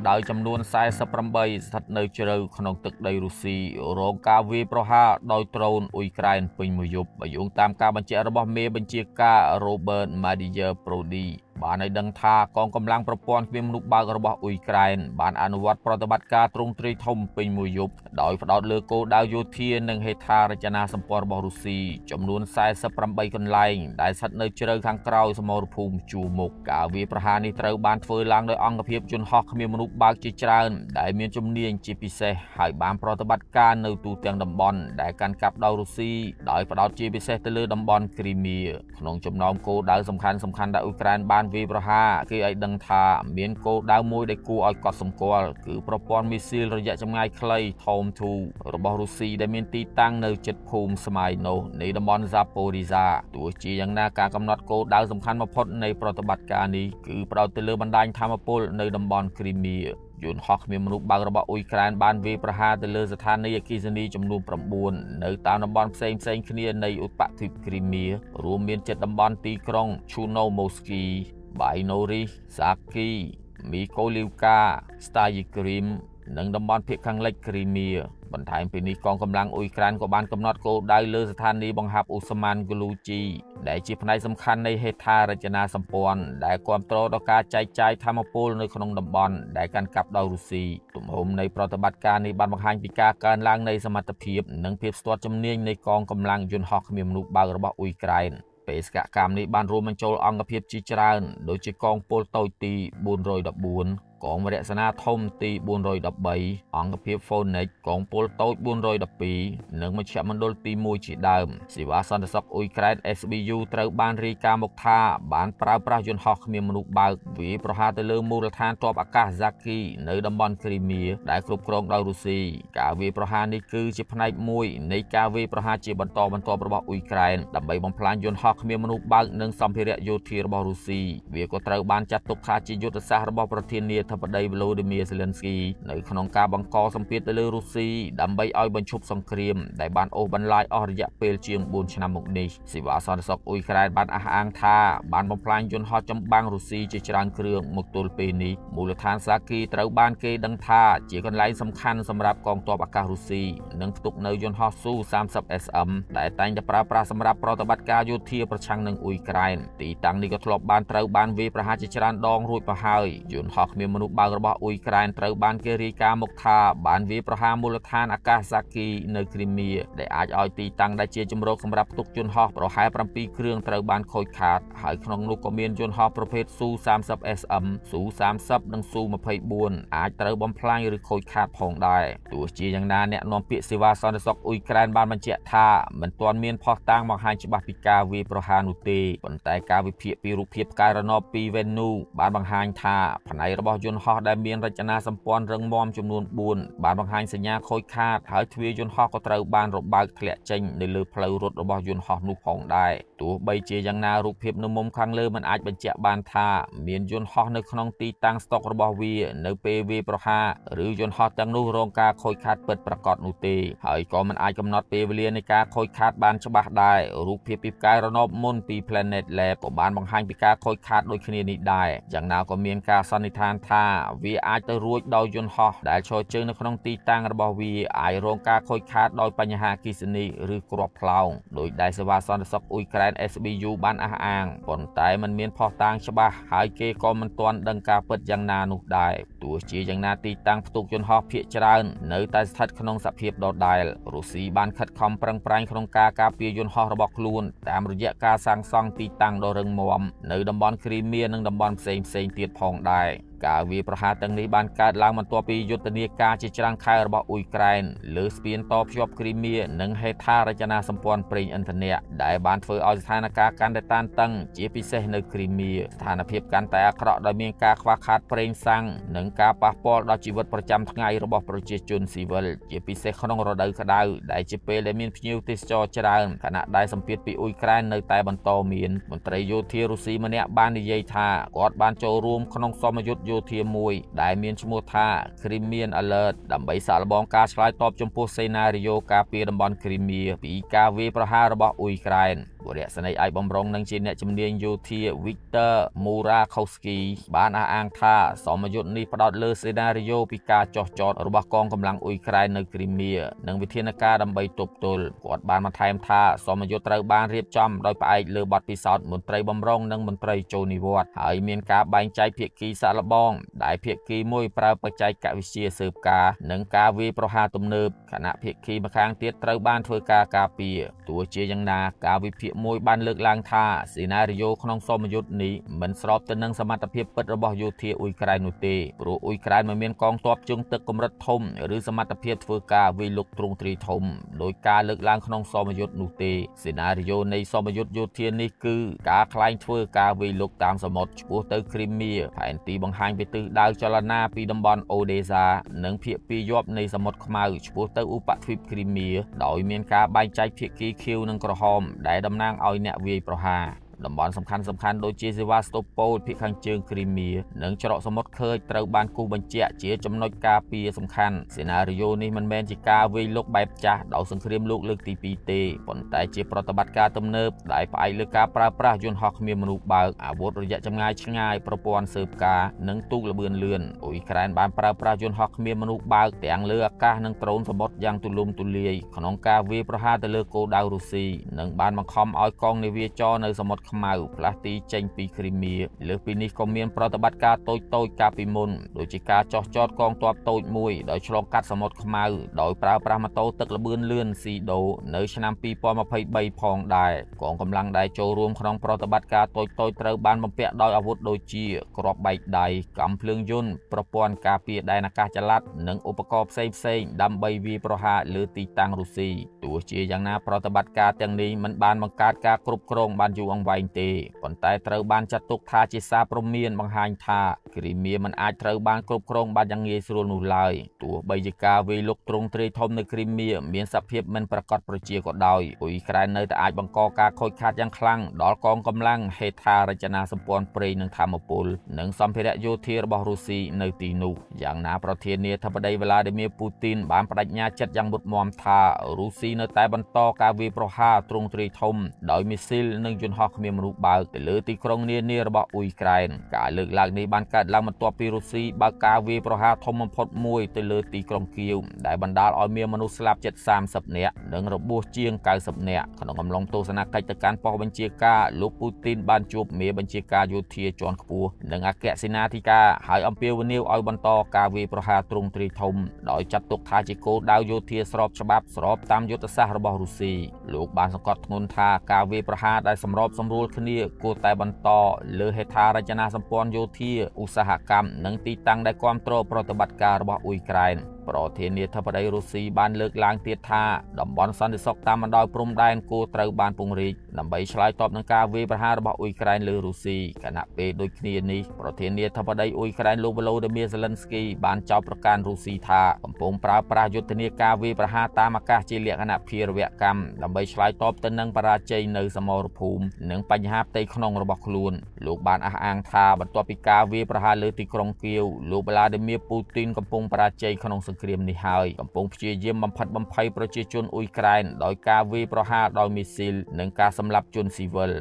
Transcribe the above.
ដោយចំនួន48ស្ថិតនៅជ្រៅក្នុងទឹកដីរុស្ស៊ីរងការវាយប្រហារដោយដ្រូនអ៊ុយក្រែនពេញមួយយប់បើយោងតាមការបញ្ជាក់របស់មេបញ្ជាការ Robert Madier Brody បានឲ្យដឹងថាកងកម្លាំងប្រព័ន្ធគ្មានមនុស្សបើករបស់អ៊ុយក្រែនបានអនុវត្តប្រតិបត្តិការទ្រង់ទ្រាយធំពេញមួយយប់ដោយផ្ដោតលើគោលដៅយោធានិងហេដ្ឋារចនាសម្ព័ន្ធរបស់រុស្ស៊ីចំនួន48កន្លែងដែលស្ថិតនៅជ្រៅខាងក្រោយសមរភូមិជួរមុខការវាយប្រហារនេះត្រូវបានធ្វើឡើងដោយអង្គភាពយន្តហោះគ្មានមនុស្សបើកជាច្រើនដែលមានជំនាញជាពិសេសហើយបានប្រតិបត្តិការនៅទូទាំងតំបន់ដែលកាន់កាប់ដោយរុស្ស៊ីដោយផ្ដោតជាពិសេសទៅលើតំបន់គ្រីមៀក្នុងចំណោមគោលដៅសំខាន់ដែលអ៊ុយក្រែនបានវាយប្រហារគេឲ្យដឹងថាមានគោលដៅមួយដែលគួរឲ្យកត់សម្គាល់គឺប្រព័ន្ធមីស៊ីលរយៈចម្ងាយខ្លី Tom-2 របស់រុស្ស៊ីដែលមានទីតាំងនៅជិតភូមិស្មាយណូនៃតំបន់ Zaporizhzhia ទោះជាយ៉ាងណាការកំណត់គោលដៅសំខាន់បំផុតនៃប្រតិបត្តិការនេះគឺផ្ដោតទៅលើបណ្ដាញថាមពលនៅតំបន់គ្រីមៀយន្តហោះគ្មានមនុស្សបើករបស់អ៊ុយក្រែនបានវាយប្រហារទៅលើស្ថានីយអគ្គិសនីចំនួន9នៅតាមតំបន់ផ្សេងគ្នានៃឧបទ្វីបគ្រីមៀរួមមានជិតតំបន់ទីក្រុង Chernomorski Bainory Saki Mykolaiv ស្តាយីគ្រីមនិងតំបន់ភាគខាងលិចគ្រីមៀបន្ថែមពីនេះកងកម្លាំងអ៊ុយក្រែនក៏បានកំណត់គោលដៅលើស្ថានីយបង្ហាប់ឧស្ម័នហ្គ្លូជីដែលជាផ្នែកសំខាន់នៃហេដ្ឋារចនាសម្ព័ន្ធដែលគ្រប់គ្រងដល់ការចែកចាយថាមពលនៅក្នុងតំបន់ដែលកាន់កាប់ដោយរុស្ស៊ីទំហំនៃប្រតិបត្តិការនេះបានបង្ហាញពីការកើនឡើងនៃសមត្ថភាពនិងភាពស្ទាត់ជំនាញនៃកងកម្លាំងយន្តហោះគ្មានមនុស្សបើករបស់អ៊ុយក្រែនបេសកកម្មនេះបានរួមបញ្ចូលអង្គភាពជាច្រើនដូចជាកងពលតូចទី414កងរក្សាធំទី413អង្គភាព Phoenix កងពលតូច412និងមជ្ឈមណ្ឌលទី1ជាដើមសេវាសន្តិសុខអ៊ុយក្រែន SBU ត្រូវបានរាយការណ៍មកថាបានប្រើប្រាស់យន្តហោះគ្មានមនុស្សបើកវាយប្រហារទៅលើមូលដ្ឋានទ័ពអាកាស Zaki នៅតំបន់គ្រីមៀដែលគ្រប់គ្រងដោយរុស្ស៊ីការវាយប្រហារនេះគឺជាផ្នែកមួយនៃការវាយប្រហារជាបន្តបន្ទាប់របស់អ៊ុយក្រែនដើម្បីបំផ្លាញយន្តហោះគ្មានមនុស្សបើកនិងសម្ភារៈយោធារបស់រុស្ស៊ីវាក៏ត្រូវបានចាត់ទុកថាជាយុទ្ធសាស្ត្ររបស់ប្រធានាធិបតី Volodymyr Zelensky នៅក្នុងការបង្កសម្ពាធទៅលើរុស្ស៊ីដើម្បីឲ្យបញ្ឈប់សង្គ្រាមដែលបានអូសបន្លាយអស់រយៈពេលជាង4ឆ្នាំមកនេះសេវាសន្តិសុខអ៊ុយក្រែនបានអះអាងថាបានបំផ្លាញយន្តហោះចម្បាំងរុស្ស៊ីជាច្រើនគ្រឿងមកទល់ពេលនេះមូលដ្ឋាន Saki ត្រូវបានគេដឹងថាជាកន្លែងសំខាន់សម្រាប់កងទ័ពអាកាសរុស្ស៊ីនិងផ្ទុកនៅយន្តហោះ Su-30SM ដែលតែងតែប្រើប្រាស់សម្រាប់ប្រតិបត្តិការយោធាប្រឆាំងនឹងអ៊ុយក្រែនទីតាំងនេះក៏ធ្លាប់បានត្រូវបានវាយប្រហារជាច្រើនដងរួចមកហើយយន្តហោះគ្មានមនុស្សបើករបស់អ៊ុយក្រែនត្រូវបានគេរាយការណ៍មកថាបានវាយប្រហារមូលដ្ឋានអាកាស Zaki នៅគ្រីមៀដែលអាចឲ្យទីតាំងដែលជាជម្រកសម្រាប់ផ្ទុកយន្តហោះប្រហែល7គ្រឿងត្រូវបានខូចខាតហើយក្នុងនោះក៏មានយន្តហោះប្រភេទ Su-30SM Su-30 និង Su-24 អាចត្រូវបំផ្លាញឬខូចខាតផងដែរទោះជាយ៉ាងណាអ្នកនាំពាក្យសេវាសន្តិសុខអ៊ុយក្រែនបានបញ្ជាក់ថាមិនទាន់មានភស្តុតាងបង្ហាញច្បាស់ពីការវាយប្រហារនោះទេប៉ុន្តែការវិភាគពីរូបភាពផ្កាយរណបពី Venus បានបង្ហាញថាផ្នែករបស់យន្តហោះដែលមានរចនាសម្ព័ន្ធរឹងមាំចំនួន4បានបង្ហាញសញ្ញាខូចខាតហើយទ្វារយន្តហោះក៏ត្រូវបានរបើកធ្លាក់ចេញនៅលើផ្លូវរត់របស់យន្តហោះនោះផងដែរទោះបីជាយ៉ាងណារូបភាពនៅមុំខាងលើមិនអាចបញ្ជាក់បានថាមានយន្តហោះនៅក្នុងទីតាំងស្តុករបស់វានៅពេលវាយប្រហារឬយន្តហោះទាំងនោះរងការខូចខាតពិតប្រាកដនោះទេហើយក៏មិនអាចកំណត់ពេលវេលានៃការខូចខាតបានច្បាស់ដែររូបភាពពីផ្កាយរណបមុនពី Planet Lab ក៏បានបង្ហាញពីការខូចខាតដូចគ្នានេះដែរយ៉ាងណាក៏មានការសន្និដ្ឋានថាវាអាចទៅរួចដោយយន្តហោះដែលឈរជើងនៅក្នុងទីតាំងរបស់វាអាចរងការខូចខាតដោយបញ្ហាអគ្គិសនីឬគ្រាប់ផ្លោងដោយដែលសេវាសន្តិសុខអ៊ុយក្រែន SBU បានអះអាងប៉ុន្តែมันមានភស្តុតាងច្បាស់ហើយគេក៏មិនទាន់ដឹងការពិតយ៉ាងណានោះដែរទោះជាយ៉ាងណាទីតាំងផ្ទុកយន្តហោះភាគច្រើននៅតែស្ថិតក្នុងសភាពដដែលរុស្ស៊ីបានខិតខំប្រឹងប្រែងក្នុងការការពារយន្តហោះរបស់ខ្លួនតាមរយៈការសាងសង់ទីតាំងដ៏រឹងមាំនៅតំបន់គ្រីមៀនិងតំបន់ផ្សេងទៀតផងដែរការវាយប្រហារទាំងនេះបានកើតឡើងបន្ទាប់ពីយុទ្ធនាការជាច្រើនខែរបស់អ៊ុយក្រែនលើស្ពានតភ្ជាប់គ្រីមៀនិងហេដ្ឋារចនាសម្ព័ន្ធប្រេងឥន្ធនៈដែលបានធ្វើឲ្យស្ថានភាពកាន់តែតានតឹងជាពិសេសនៅគ្រីមៀស្ថានភាពកាន់តែអាក្រក់ដោយមានការខ្វះខាតប្រេងសាំងនិងការប៉ះពាល់ដល់ជីវិតប្រចាំថ្ងៃរបស់ប្រជាជនស៊ីវិលជាពិសេសក្នុងរដូវក្តៅដែលជាពេលដែលមានភ្ញៀវទេសចរច្រើនខណៈដែលសម្ពាធពីអ៊ុយក្រែននៅតែបន្តមានមន្ត្រីយោធារុស្ស៊ីម្នាក់បាននិយាយថាគាត់បានចូលរួមក្នុងសមយុទ្ធយោធាមួយដែលមានឈ្មោះថា Crimean Alert ដើម្បីសាកល្បងការឆ្លើយតបចំពោះសេណារីយ៉ូការពារតំបន់គ្រីមៀពីការវាយប្រហាររបស់អ៊ុយក្រែន វរៈសេនីយ៍ឯកបំរុងនឹងជាអ្នកជំនាញយោធា Viktor Murakowski បានអះអាងថាសមយុទ្ធនេះផ្ដោតលើសេណារីយ៉ូពីការចោះចតរបស់កងកម្លាំងអ៊ុយក្រែននៅគ្រីមៀនិងវិធានការដើម្បីទប់ទល់គាត់បានបន្ថែមថាសមយុទ្ធត្រូវបានរៀបចំដោយផ្អែកលើបទពិសោធន៍មន្ត្រីបំរុងនិងមន្ត្រីចូលនិវត្តន៍ហើយមានការបែងចែកភាគីសាកល្បងដែលភាគីមួយប្រើបច្ចេកវិទ្យាស៊ើបការនិងការវាយប្រហារទំនើបខណៈភាគីម្ខាងទៀតត្រូវបានធ្វើការការពារទោះជាយ៉ាងណាការវិភាគមួយបានលើកឡើងថាសេណារីយ៉ូក្នុងសមយុទ្ធនេះមិនស្របទៅនឹងសមត្ថភាពពិតរបស់យោធាអ៊ុយក្រែននោះទេព្រោះអ៊ុយក្រែនមិនមានកងទ័ពជើងទឹកកម្រិតធំឬសមត្ថភាពធ្វើការវាយលុកទ្រង់ទ្រាយធំដោយការលើកឡើងក្នុងសមយុទ្ធនោះទេសេណារីយ៉ូនៃសមយុទ្ធយោធានេះគឺការក្លែងធ្វើការវាយលុកតាមសមុទ្រឆ្ពោះទៅគ្រីមៀផែនទីបង្ហាញពីទិសដៅចលនាពីតំបន់អូដេសានិងភាគពីរយប់នៃសមុទ្រខ្មៅឆ្ពោះទៅឧបទ្វីបគ្រីមៀដោយមានការបែងចែកភាគីខៀវនិងក្រហមដែលតំណាងឲ្យអ្នកវាយប្រហារតំបន់សំខាន់ដូចជាសេវ៉ាស្តូប៉ូលភាគខាងជើងគ្រីមៀនិងច្រកសមុទ្រខើចត្រូវបានគូសបញ្ជាក់ជាចំណុចការពារសំខាន់សេណារីយ៉ូនេះមិនមែនជាការវាយលុកបែបចាស់ដោយសង្គ្រាមលោកលើកទី2ទេប៉ុន្តែជាប្រតិបត្តិការទំនើបដែលផ្អែកលើការប្រើប្រាស់យន្តហោះគ្មានមនុស្សបើកអាវុធរយៈចម្ងាយឆ្ងាយប្រព័ន្ធស៊ើបការនិងទូកល្បឿនលឿនអ៊ុយក្រែនបានប្រើប្រាស់យន្តហោះគ្មានមនុស្សបើកទាំងលើអាកាសនិងដ្រូនសមុទ្រយ៉ាងទូលំទូលាយក្នុងការវាយប្រហារទៅលើគោលដៅរុស្ស៊ីនិងបានបង្ខំឲ្យកងនាវាចរនៅសមុទ្រខ្មៅផ្លាស់ទីចេញពីគ្រីមៀលើសពីនេះក៏មានប្រតិបត្តិការតូចកាលពីមុនដូចជាការចោះចតកងទ័ពតូចមួយដោយឆ្លងកាត់សមុទ្រខ្មៅដោយប្រើប្រាស់ម៉ូតូទឹកល្បឿនលឿនស៊ីដូនៅឆ្នាំ2023ផងដែរកងកម្លាំងដែលចូលរួមក្នុងប្រតិបត្តិការតូចត្រូវបានបំពាក់ដោយអាវុធដូចជាគ្រាប់បែកដៃកាំភ្លើងយន្តប្រព័ន្ធការពារដែនអាកាសចល័តនិងឧបករណ៍ផ្សេងដើម្បីវាយប្រហារលើទីតាំងរុស្ស៊ីទោះជាយ៉ាងណាប្រតិបត្តិការទាំងនេះមិនបានបង្កើតការគ្រប់គ្រងបានយូរអង្វែងទេប៉ុន្តែត្រូវបានចាត់ទុកថាជាសារព្រមានបង្ហាញថាគ្រីមៀមិនអាចត្រូវបានគ្រប់គ្រងបានយ៉ាងងាយស្រួលនោះឡើយទោះបីជាការវាយលុកទ្រង់ទ្រាយធំនៅគ្រីមៀមានសភាពមិនប្រកបប្រជាក៏ដោយអ៊ុយក្រែននៅតែអាចបង្កការខូចខាតយ៉ាងខ្លាំងដល់កងកម្លាំងហេដ្ឋារចនាសម្ព័ន្ធប្រេងនិងថាមពលនិងសម្ភារៈយោធារបស់រុស្ស៊ីនៅទីនោះយ៉ាងណាប្រធានាធិបតីវ្លាឌីមៀពូទីនបានបដិញ្ញាចិត្តយ៉ាងមុតមាំថារុស្ស៊ីនៅតែបន្តការវាយប្រហារទ្រង់ទ្រាយធំដោយមីស៊ីលនិងយន្តហោះគ្មានមនុស្សបើកទៅលើទីក្រុងនានារបស់អ៊ុយក្រែនការលើកឡើងនេះបានកើតឡើងបន្ទាប់ពីរុស្ស៊ីបើកការវាយប្រហារធំបំផុតមួយទៅលើទីក្រុងគៀវដែលបណ្ដាលឲ្យមានមនុស្សស្លាប់ជិត30នាក់និងរបួសជាង90នាក់ក្នុងអំឡុងទស្សនកិច្ចទៅកាន់ប៉ុស្តិ៍បញ្ជាការលោកពូទីនបានជួបមេបញ្ជាការយោធាជាន់ខ្ពស់និងអគ្គសេនាធិការហើយអំពាវនាវឲ្យបន្តការវាយប្រហារទ្រង់ទ្រាយធំដោយចាត់ទុកថាជាគោលដៅយោធាស្របច្បាប់ស្របតាមយុទ្ធសាស្ត្ររបស់រុស្ស៊ីលោកបានសង្កត់ធ្ងន់ថាការវាយប្រហារដែលសម្របសម្រួលគ្នាគួរតែបន្តលើហេដ្ឋារចនាសម្ព័ន្ធយោធាឧស្សាហកម្មនិងទីតាំងដែលគាំទ្រប្រតិបត្តិការរបស់អ៊ុយក្រែនប្រធានាធិបតីរុស្ស៊ីបានលើកឡើងទៀតថាតំបន់សន្តិសុខតាមបណ្ដោយព្រំដែនគួរត្រូវបានពង្រីកដើម្បីឆ្លើយតបនឹងការវាយប្រហាររបស់អ៊ុយក្រែនលើរុស្ស៊ីខណៈពេលដូចគ្នានេះប្រធានាធិបតីអ៊ុយក្រែនលោកវ៉ូឡូឌីមៀហ្សេលិនស្គីបានចោទប្រកាន់រុស្ស៊ីថាកំពុងប្រើប្រាស់យុទ្ធនាការវាយប្រហារតាមអាកាសជាលក្ខណៈភេរវកម្មដើម្បីឆ្លើយតបទៅនឹងបរាជ័យនៅសមរភូមិនិងបញ្ហាផ្ទៃក្នុងរបស់ខ្លួនលោកបានអះអាងថាបន្ទាប់ពីការវាយប្រហារលើទីក្រុងគៀវលោកវ្លាឌីមៀពូទីនកំពុងបរាជ័យក្នុងសង្គ្រាមនេះហើយកំពុងព្យាយាមបំផិតបំភ័យប្រជាជនអ៊ុយក្រែនដោយការវាយប្រហារដោយមីស៊ីលនិងការសម្លាប់ជនស៊ីវិល